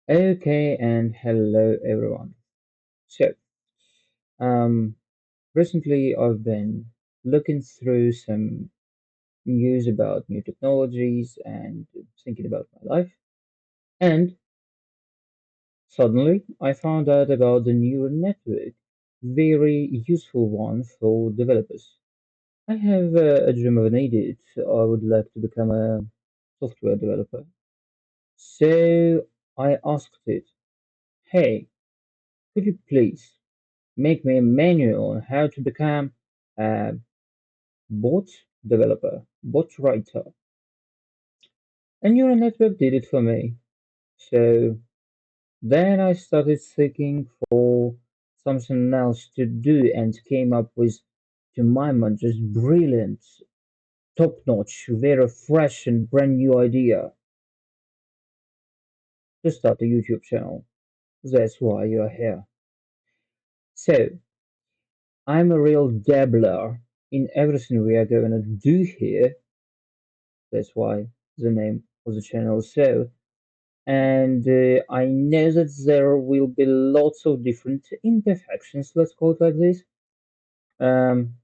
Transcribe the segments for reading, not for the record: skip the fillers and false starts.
Okay, and hello everyone. So, um, recently I've been looking through some news about new technologies and thinking about my life, and suddenly I found out about the neural network, very useful one for developers. I have a dream of an idiot. I would like to become a software developer. So I asked it, "Hey, could you please make me a manual on how to become a bot developer, bot writer?" And neural network did it for me. So then I started seeking for something else to do and came up with, to my mind, just brilliant, top-notch, very fresh and brand new idea to start a YouTube channel. That's why you're here. So I'm a real dabbler in everything we are going to do here. That's why the name of the channel is so. And I know that there will be lots of different imperfections, let's call it like this. Um,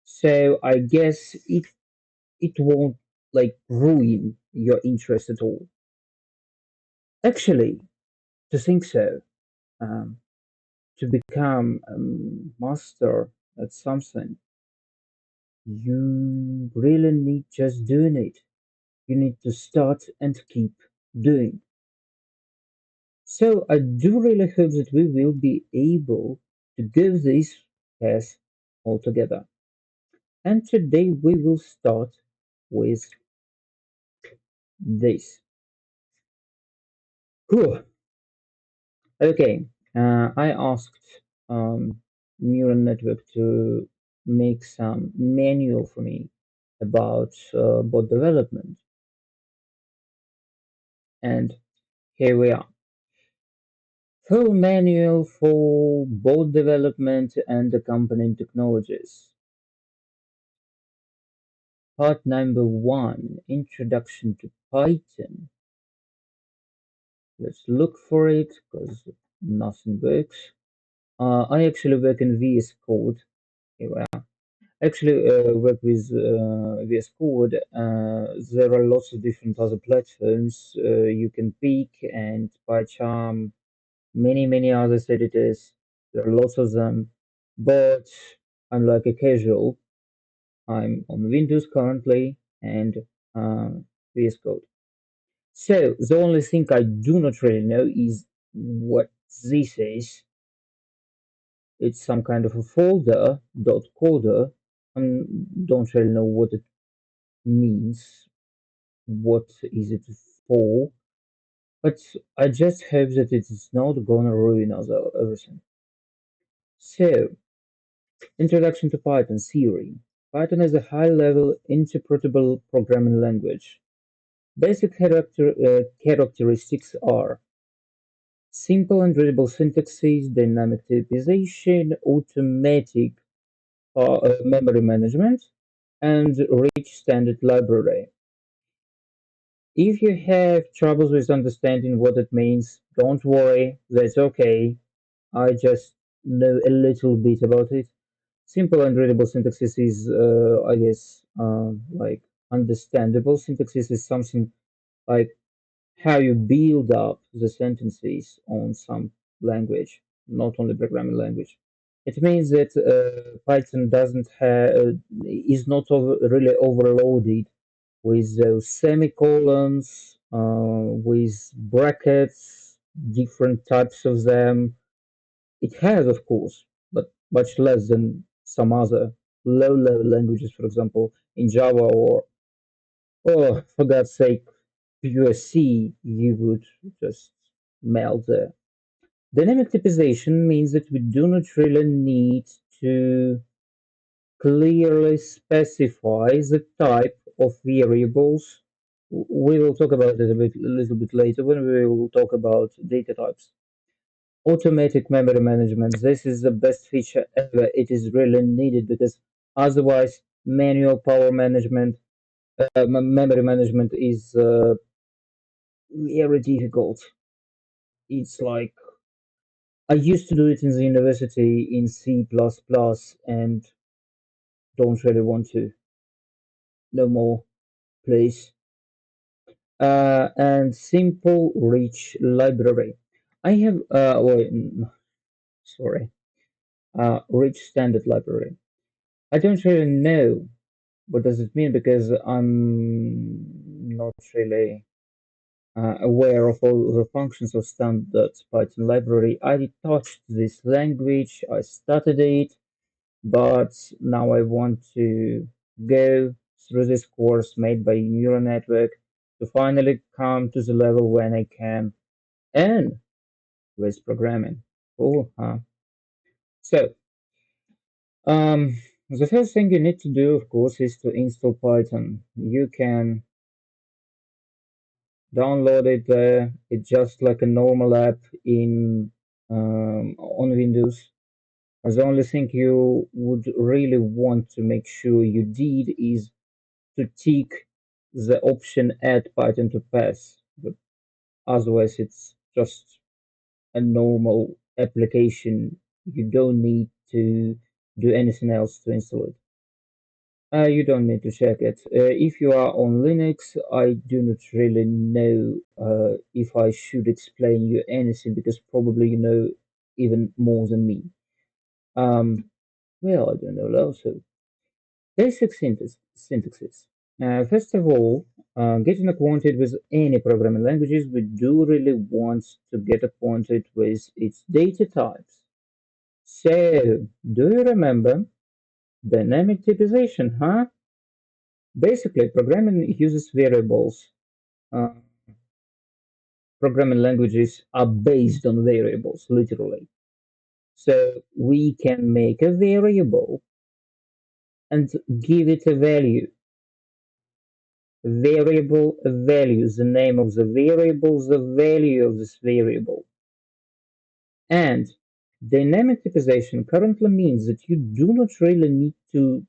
so I guess it won't like ruin your interest at all. Actually, to think so, um, to become a master at something, you really need just doing it. You need to start and keep doing. So I do really hope that we will be able to go this path altogether. And today we will start with this. Cool. Okay. I asked neural network to make some manual for me about bot development, and here we are. Full manual for bot development and accompanying technologies. Part number one, Introduction to Python. Let's look for it because nothing works. I actually work in VS Code. Here we are. Actually, work with VS Code. There are lots of different other platforms you can pick, and PyCharm, many other editors. There are lots of them, but I'm like a casual. I'm on Windows currently and uh, VS Code. So the only thing I do not really know is what this is. It's some kind of a folder, .coder. I don't really know what it means. What is it for? But I just hope that it is not gonna ruin us everything. So, introduction to Python theory. Python is a high-level interpretable programming language. Basic characteristics are simple and readable syntaxes, dynamic typization, automatic memory management, and rich standard library. If you have troubles with understanding what it means, don't worry, that's okay. I just know a little bit about it. Simple and readable syntaxes is, I guess, like understandable. Syntaxes is something like how you build up the sentences on some language, not only programming language. It means that Python doesn't have is not really overloaded with those semicolons, with brackets, different types of them. It has, of course, but much less than some other low-level languages, for example, in Java or for God's sake, PUSC, you would just melt there. Dynamic typization means that we do not really need to clearly specify the type of variables. We will talk about it a little bit later when we will talk about data types. Automatic memory management. This is the best feature ever. It is really needed because otherwise, manual power management, memory management is very difficult. It's like I used to do it in the university in C++ plus plus and don't really want to no more, please. And simple rich library. I have sorry, rich standard library. I don't really know what does it mean because I'm not really aware of all the functions of standard Python library. I touched this language, I studied it, but now I want to go through this course made by neuronetwork to finally come to the level when I can earn with programming. Cool, huh? So, the first thing you need to do, of course, is to install Python. You can download it there. It's just like a normal app in on Windows. The only thing you would really want to make sure you did is to tick the option add Python to pass. But otherwise, it's just a normal application. You don't need to do anything else to install it. You don't need to check it. If you are on Linux, I do not really know if I should explain you anything because probably you know even more than me. Um, well, I don't know also. Basic syntaxes. First of all, getting acquainted with any programming languages, we do really want to get acquainted with its data types. So, do you remember dynamic typization, huh? Basically, programming uses variables. Uh, Programming languages are based on variables, literally. So we can make a variable and give it a value. Variable value, the name of the variable, the value of this variable. And dynamic typization currently means that you do not really need to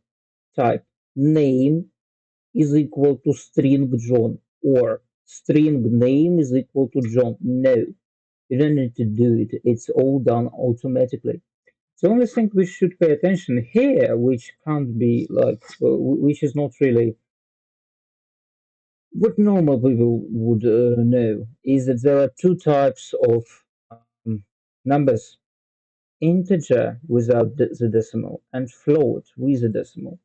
type name is equal to string John or string name is equal to John. No, you don't need to do it. It's all done automatically. The only thing we should pay attention here, which can't be like, which is not really what normal people would know, is that there are two types of numbers: integer without the decimal and float with the decimal.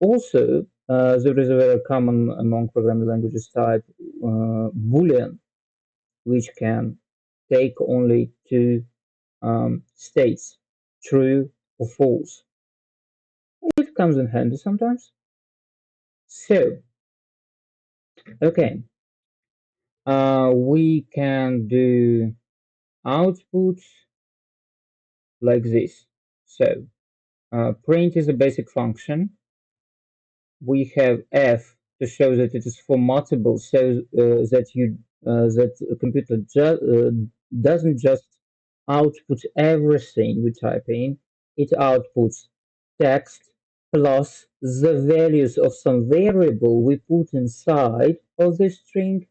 Also, there is a very common among programming languages type Boolean, which can take only two states, true or false. It comes in handy sometimes. So, okay, we can do outputs like this. So, print is a basic function. We have f to show that it is formatable, so that a computer doesn't just output everything we type in. It outputs text plus the values of some variable we put inside of the string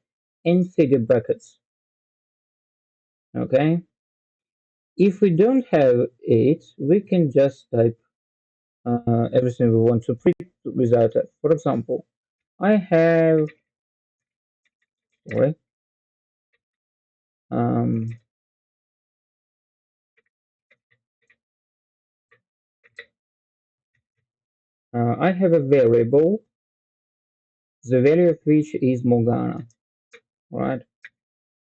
in figure brackets. Okay. If we don't have it, we can just type everything we want to print without it. For example, I have, sorry, um, I have a variable, the value of which is Morgana, right?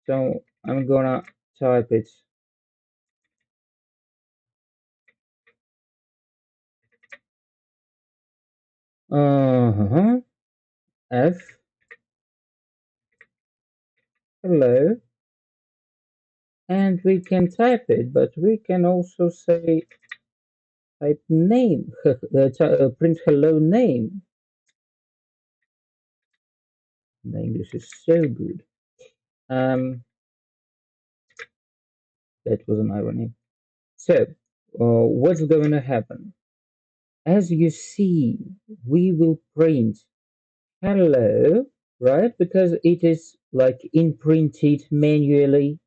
So I'm gonna type it. Uh-huh. F, hello, and we can type it, but we can also say type name, print hello name. The English is so good. Um, that was an irony. So, what's going to happen? As you see, we will print hello, right? Because it is like imprinted manually.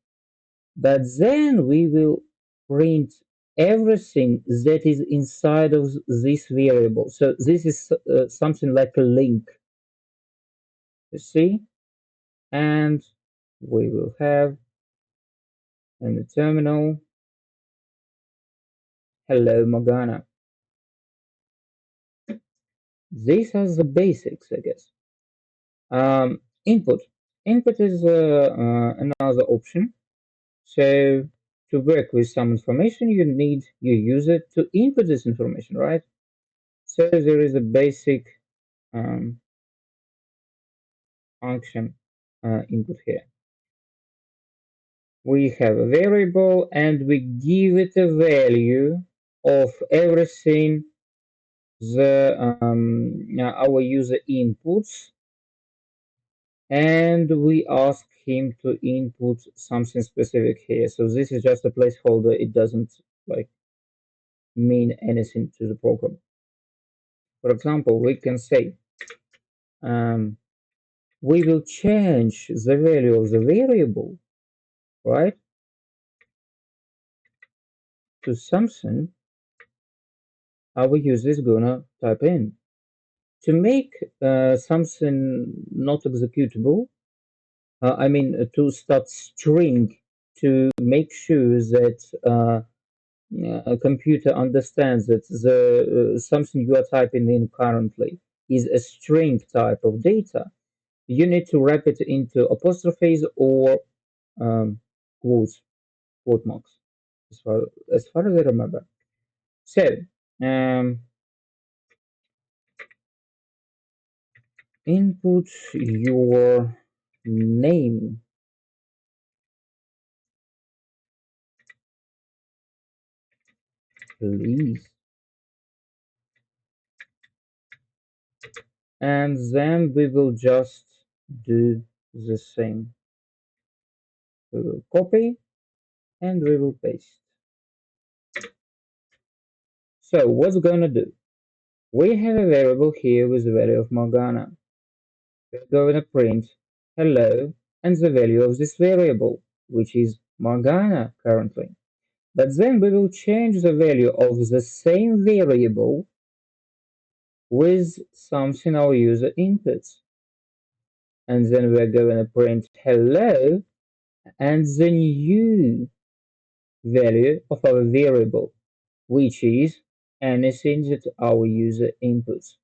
but then we will print everything that is inside of this variable. So this is something like a link, you see, and we will have in the terminal, hello Morgana. This has the basics, I guess. Input. Input is another option. So to work with some information, you need your user to input this information, right? So there is a basic um, function input here. We have a variable and we give it a value of everything our user inputs, and we ask him to input something specific here. So this is just a placeholder. It doesn't like mean anything to the program. For example, we can say um, we will change the value of the variable, right, to something our user is gonna type in. To make something not executable, I mean, to start string to make sure that a computer understands that the something you are typing in currently is a string type of data, you need to wrap it into apostrophes or um, quotes, quote marks, as far as I remember. So, um, input your name, please. And then we will just do the same. We will copy and we will paste. So what's gonna do? We have a variable here with the value of Morgana. We're going to print hello and the value of this variable, which is Morgana currently. But then we will change the value of the same variable with something our user inputs. And then we're going to print hello and the new value of our variable, which is anything that our user inputs.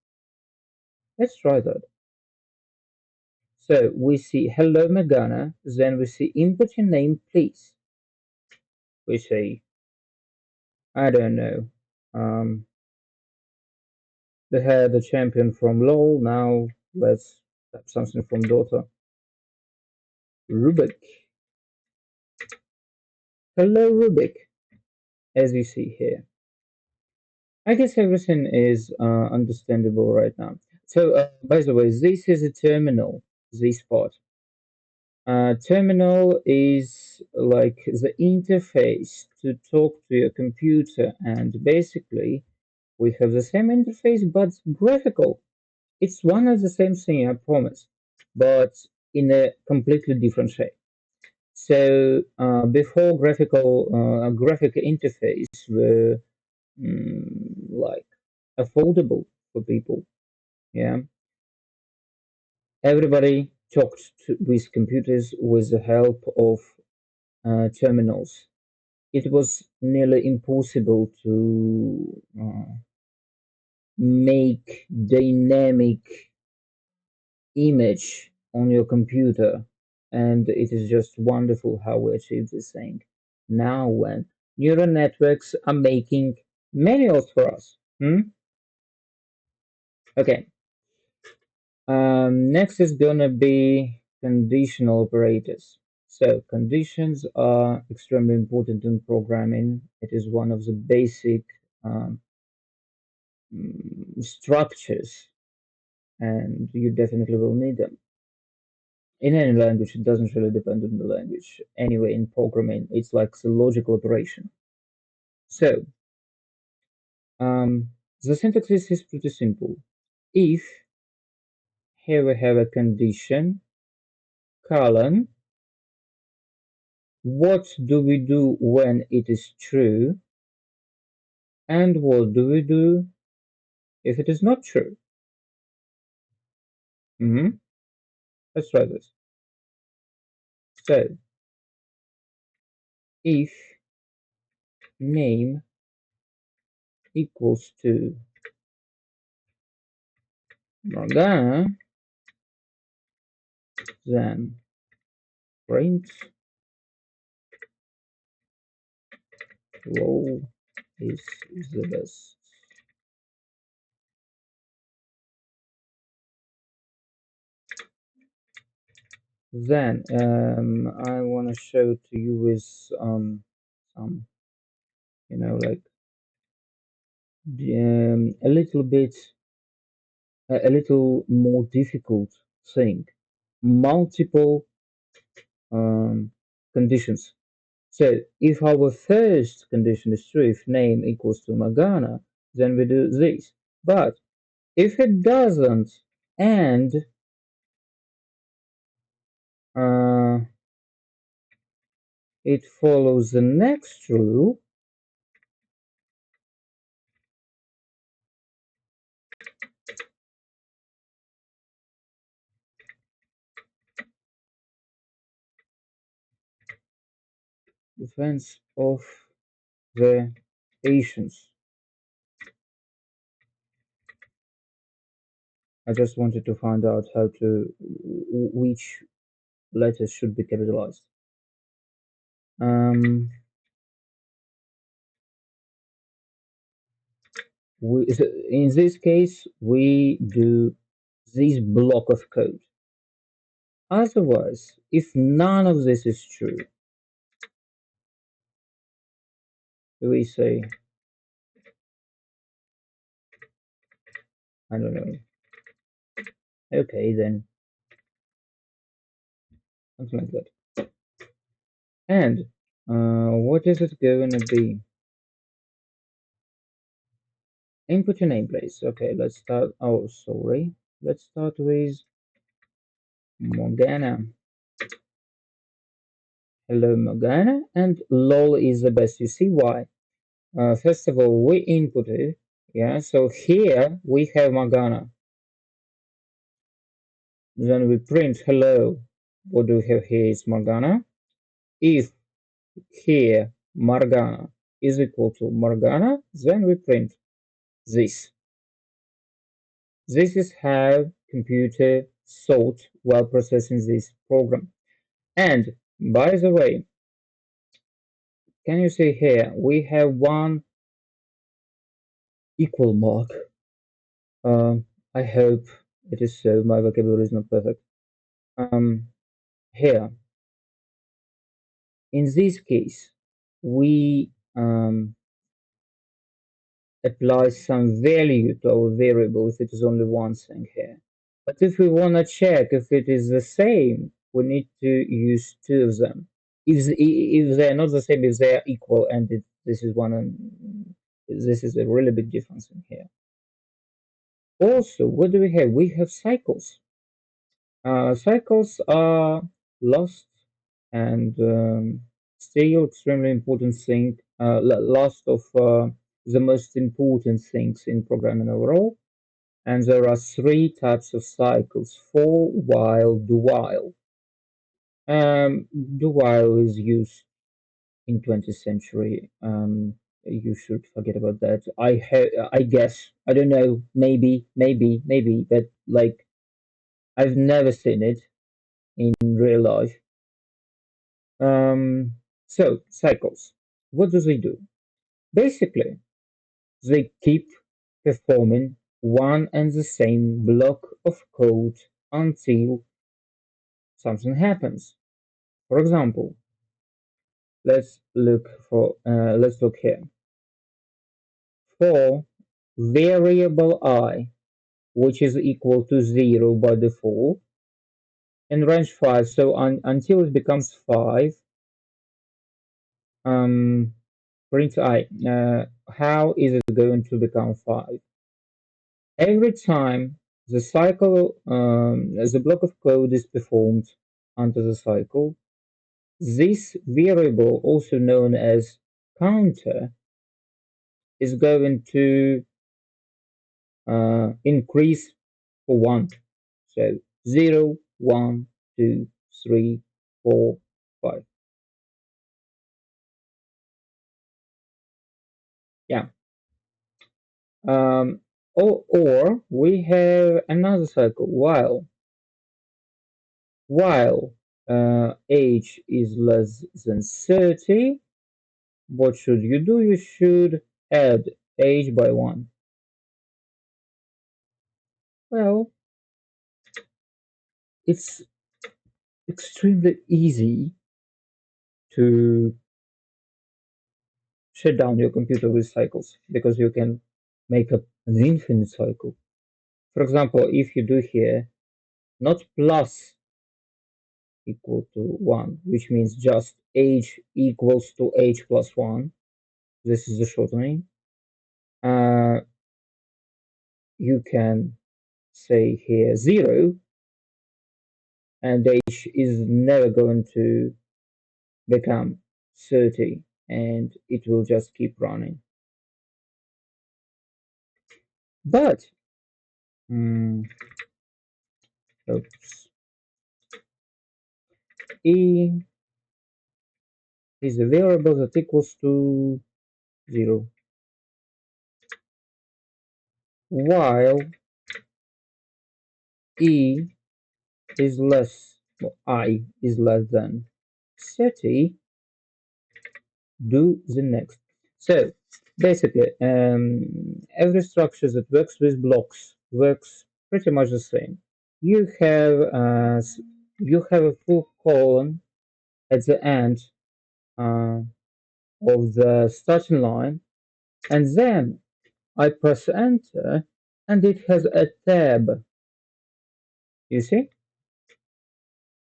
Let's try that. So we see hello Morgana, then we see input your name please. We say, I don't know, um, they had a champion from LoL, now let's have something from Dota. Rubik. Hello Rubik, as you see here. I guess everything is understandable right now. So, by the way, this is a terminal, this part. Terminal is like the interface to talk to your computer, and basically, we have the same interface but graphical. It's one and the same thing, I promise, but in a completely different shape. So, before graphic interface were like affordable for people, yeah, everybody talked with computers with the help of terminals. It was nearly impossible to make dynamic image on your computer, and it is just wonderful how we achieved this thing. Now, when neural networks are making manuals for us. Okay. Next is gonna be conditional operators. So conditions are extremely important in programming. It is one of the basic um, structures, and you definitely will need them. In any language, it doesn't really depend on the language. Anyway, in programming, it's like the logical operation. So, the syntax is pretty simple. If here we have a condition, colon, What do we do when it is true? And what do we do if it is not true? Hmm. Let's try this. So, if name equals to Morgana, then print row is the best. Then I want to show to you with some, like a little bit, a little more difficult thing. Multiple um, conditions. So if our first condition is true, if name equals to Morgana, then we do this. But if it doesn't, and uh, it follows the next rule, defense of the patients. I just wanted to find out how to which letters should be capitalized. Um, in this case, we do this block of code. Otherwise, if none of this is true, we say, I don't know, okay, then something like that. And what is it going to be? Input your name, please. Okay, let's start. Oh, sorry. Let's start with Morgana. Hello, Morgana. And lol is the best. You see why? First of all, we inputted. Yeah, so here we have Morgana. Then we print hello. What do we have here is Morgana. If here Morgana is equal to Morgana, then we print this. This is how computer thought while processing this program. And by the way, can you see here, we have one equal mark. I hope it is so. My vocabulary is not perfect. Here, in this case, we apply some value to our variable if it is only one thing here. But if we want to check if it is the same, we need to use two of them. If they're not the same, if they're equal, and this is one, and this is a really big difference in here. Also, what do we have? We have cycles. Cycles are lost and still extremely important thing. Last of the most important things in programming overall. And there are three types of cycles: for, while, do while. Do while is used in 20th century. You should forget about that. I guess, I don't know, maybe, but like I've never seen it in real life. So cycles, what do they do? Basically, they keep performing one and the same block of code until something happens. For example, let's look here. For variable I, which is equal to 0 by default, in range 5, so until it becomes 5, um, print I. How is it going to become 5? Every time the block of code is performed under the cycle, This variable, also known as counter, is going to increase for 1. So 0, 1, 2, 3, 4, 5. Yeah. Um, or we have another cycle while age is less than 30. What should you do? You should add age by 1. Well, it's extremely easy to shut down your computer with cycles because you can make up an infinite cycle. For example, if you do here not plus equal to 1, which means just age equals to age plus 1, this is the shortening. Uh, you can say here 0, and age is never going to become 30, and it will just keep running. But, mm, oops, e is a variable that equals to 0, while e is less, well, I is less than 30, do the next. So basically, every structure that works with blocks works pretty much the same. You have you have a full colon at the end uh, of the starting line, and then I press enter, and it has a tab. You see?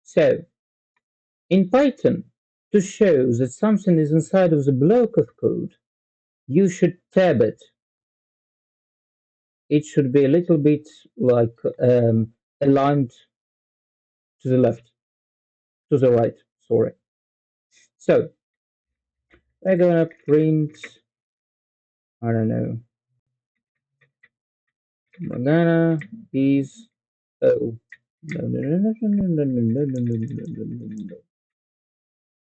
So in Python, to show that something is inside of the block of code, you should tab it. It should be a little bit like aligned to the left, to the right, sorry. So we're gonna print, I don't know, Morgana is, oh, no, no, no, no, no, no, no, no, no, no, no, no, no, no, no.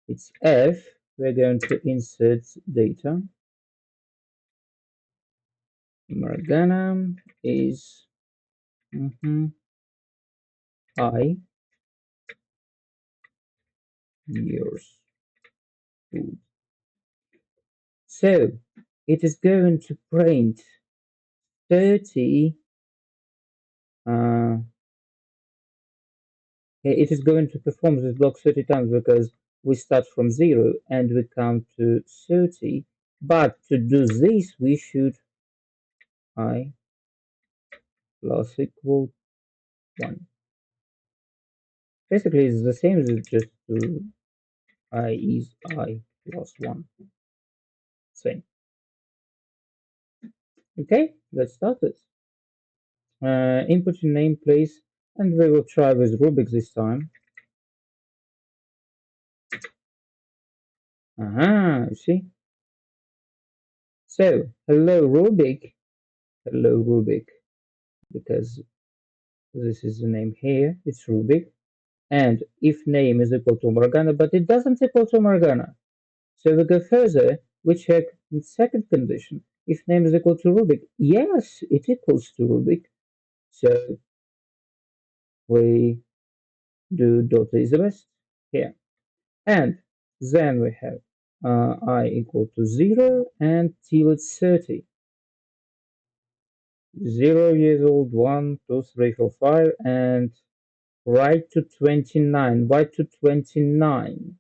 It's F. We're going to insert data. Morgana is I years old. So it is going to print 30. It is going to perform this block 30 times because we start from 0 and we count to 30. But to do this, we should I plus equal 1. Basically, it's the same as just to I is I plus 1. Same. Okay, let's start this. Input your name, please, and we will try with Rubik this time. Aha, you see? So, hello Rubik. Hello Rubik, because this is the name here, it's Rubik. And if name is equal to Morgana, but it doesn't equal to Morgana. So we go further, we check the second condition. If name is equal to Rubik, yes, it equals to Rubik. So we do dot is the best here. And then we have I equal to 0 and till it's 30. 0 years old, 1, 2, 3, 4, 5, and right to 29. Why to 29?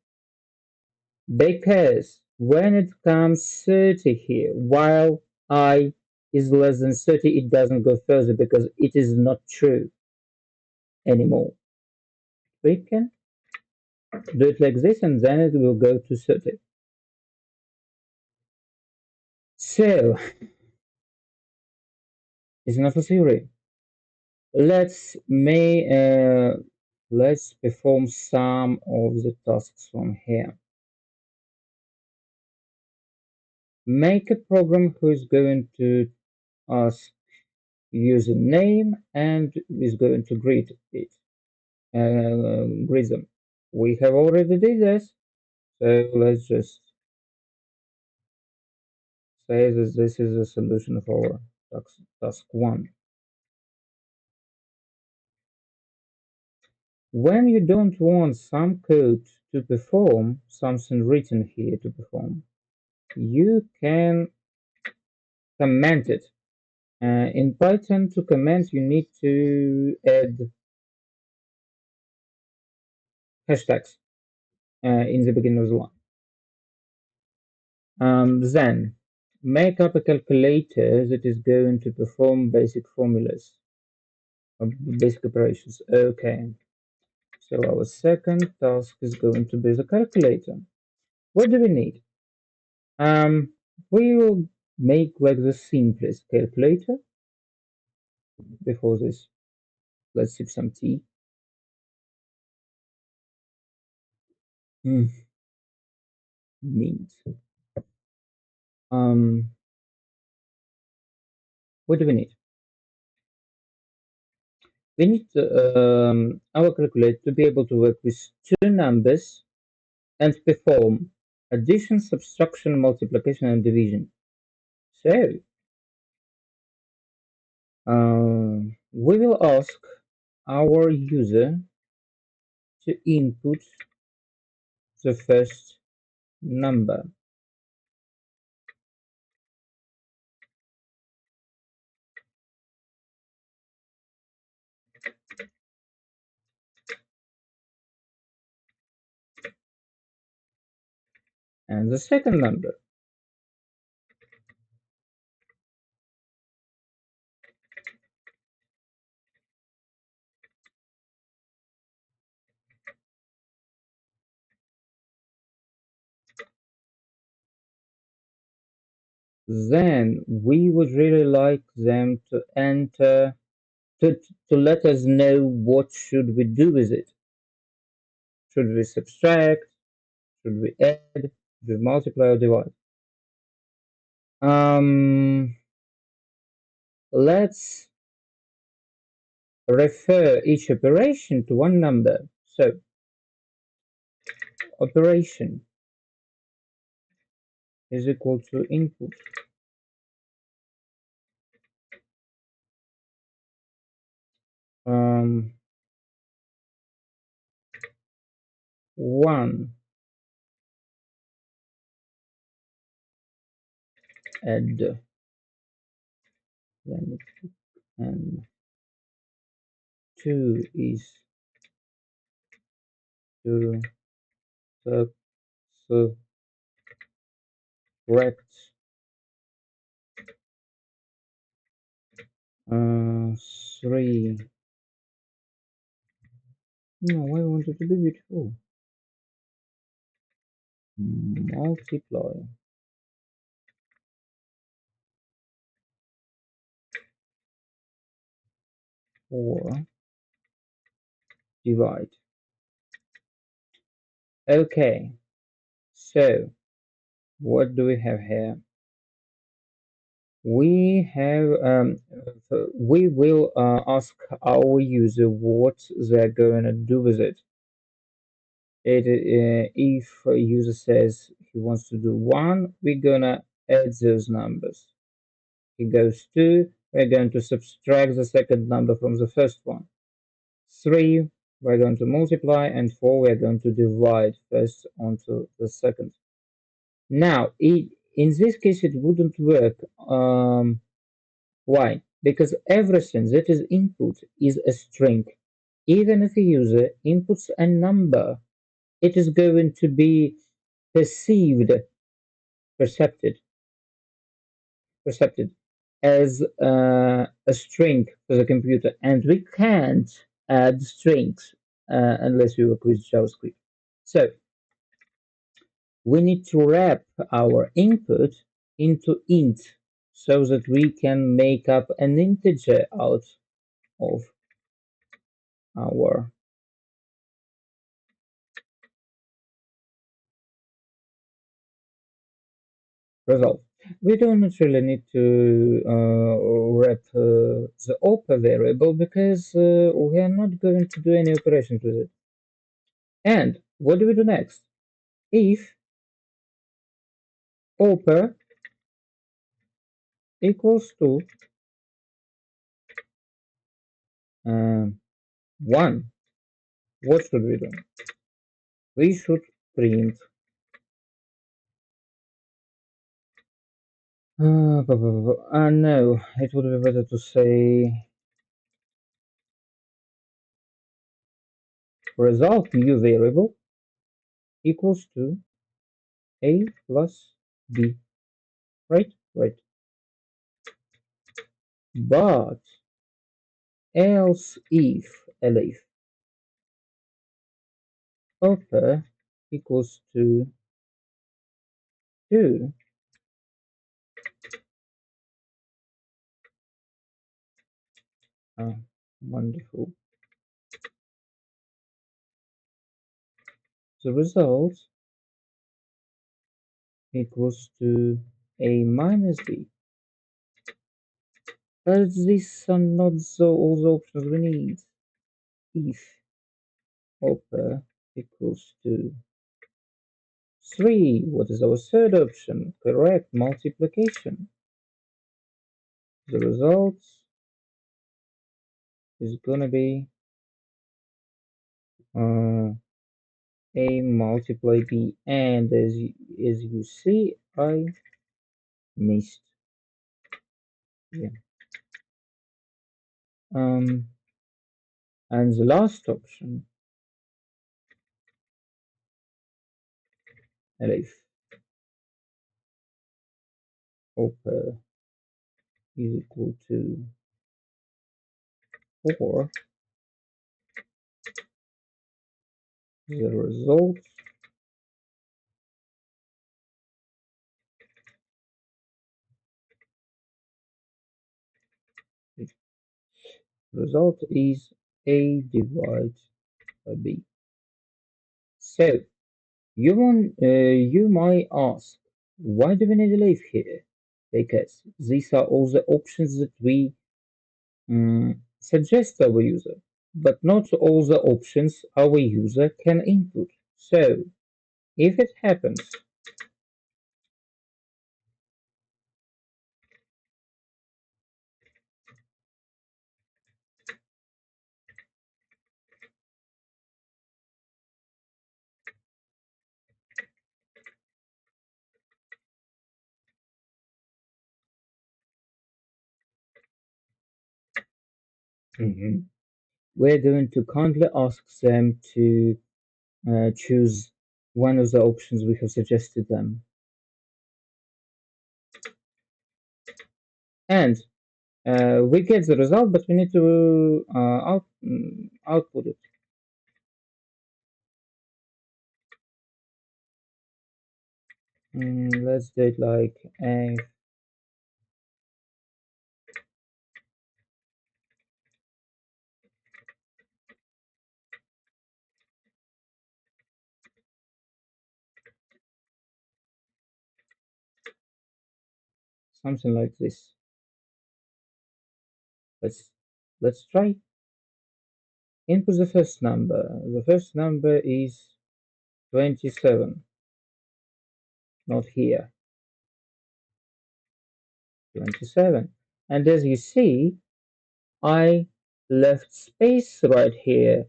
Because when it comes 30 here, while I is less than 30, it doesn't go further because it is not true anymore. We can do it like this and then it will go to 30. So, it's not a theory. Let's Let's perform some of the tasks from here. Make a program who is going to ask user name and is going to greet it, greet them. We have already did this, so let's just say that this is the solution of our task 1. When you don't want some code to perform, something written here to perform, you can comment it. In Python, to comment, you need to add hashtags in the beginning of the line. Then, make up a calculator that is going to perform basic formulas, basic operations. Okay, so our second task is going to be the calculator. What do we need? We will make like the simplest calculator. Before this, let's sip some tea. Mm, mint. Um, what do we need? We need our calculator to be able to work with two numbers and perform addition, subtraction, multiplication, and division. So, we will ask our user to input the first number, and the second number. Then we would really like them to enter to let us know what should we do with it. Should we subtract? Should we add? Should we multiply or divide? Let's refer each operation to one number. So operation is equal to input. Um, 1 add, then and 2 is to subtract 3. No, I wanted to be beautiful. Multiply or divide. Okay, so what do we have here? We have we will ask our user what they're going to do with it. If a user says he wants to do 1, we're gonna add those numbers. He goes 2, we're going to subtract the second number from the first one. 3, we're going to multiply, and 4, we're going to divide first onto the second. Now, in this case, it wouldn't work. Why? Because everything that is input is a string. Even if a user inputs a number, it is going to be perceived, percepted, percepted as a string for the computer, and we can't add strings unless we work with JavaScript. So we need to wrap our input into int so that we can make up an integer out of our result. We don't really need to wrap the upper variable because we are not going to do any operations with it. And what do we do next? If upper equals to 1, what should we do? We should print no, it would be better to say result new variable equals to a plus b, right? Right. But else if upper equals to 2, uh, wonderful. The result equals to a minus b. But these are not all the options we need. If upper equals to 3, what is our third option? Correct, multiplication. The result is gonna be uh, a multiply b, and as you see, I missed. Yeah. And the last option, if upper is equal to 4, the result is a divided by b. So you might ask, why do we need a leaf here? Because these are all the options that we suggest our user, but not all the options our user can input. So if it happens, Mhm. we're going to kindly ask them to choose one of the options we have suggested them. And we get the result, but we need to output it. Let's do it like a something like this. Let's let's try. Input the first number. The first number is 27, not here. 27. And as you see, I left space right here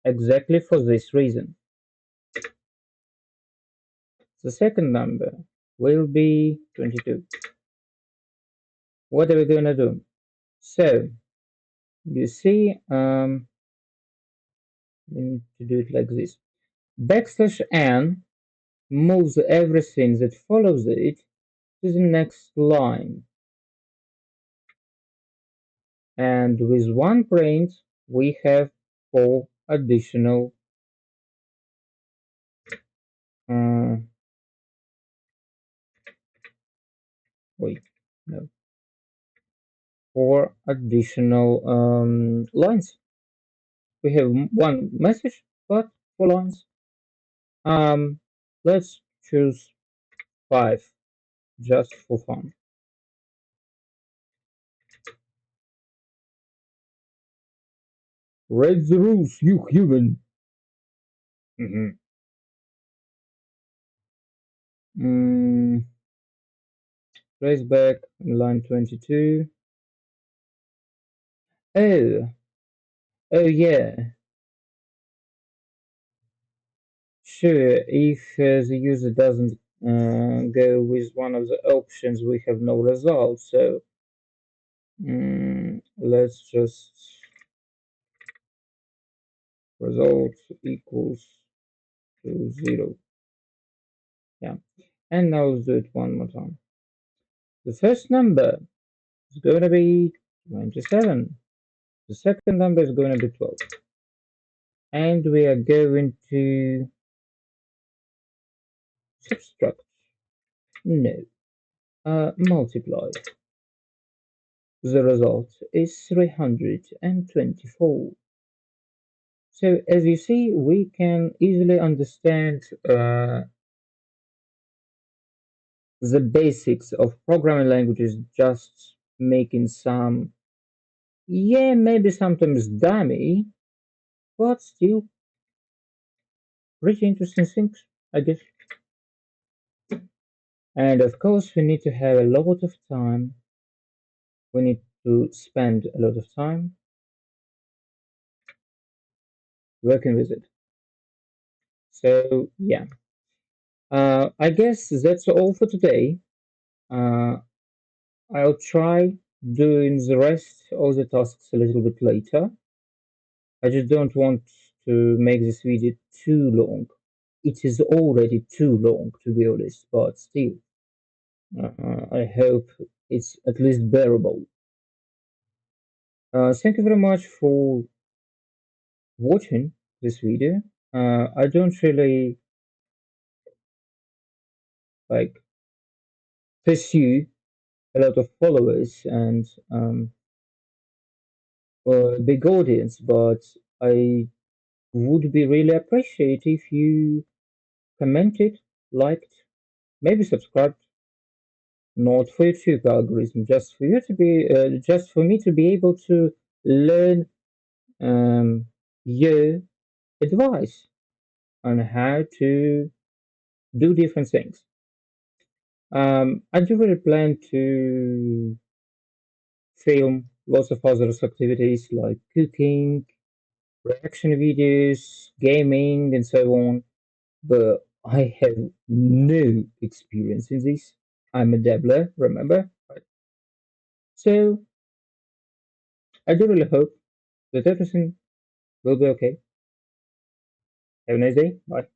exactly for this reason. The second number will be 22. What are we going to do? So, you see, we need to do it like this. Backslash n moves everything that follows it to the next line. And with one print, we have 4 additional uh, wait, no, 4 additional lines. We have one message, but 4 lines. Um, let's choose 5. just for fun. Read the rules, you human. Mhm. Mm, Trace back in line 22. Oh, oh yeah. Sure, if the user doesn't go with one of the options, we have no result. So let's just result equals to 0. Yeah. And now let's do it one more time. The first number is going to be 27. The second number is going to be 12. And we are going to subtract. No. Multiply. The result is 324. So as you see, we can easily understand the basics of programming languages, just making some, yeah, maybe sometimes dummy, but still pretty interesting things, I guess. And of course, we need to have a lot of time. We need to spend a lot of time working with it. So yeah, I guess that's all for today. Uh, I'll try doing the rest of the tasks a little bit later. I just don't want to make this video too long. It is already too long, to be honest, but still, I hope it's at least bearable. Thank you very much for watching this video. I don't really like pursue a lot of followers and big audience, but I would be really appreciate if you commented, liked, maybe subscribed. Not for YouTube algorithm, just for you to be, just for me to be able to learn um, your advice on how to do different things. I do really plan to film lots of other activities like cooking, reaction videos, gaming, and so on. But I have no experience in this. I'm a dabbler, remember? So I do really hope that everything will be okay. Have a nice day. Bye.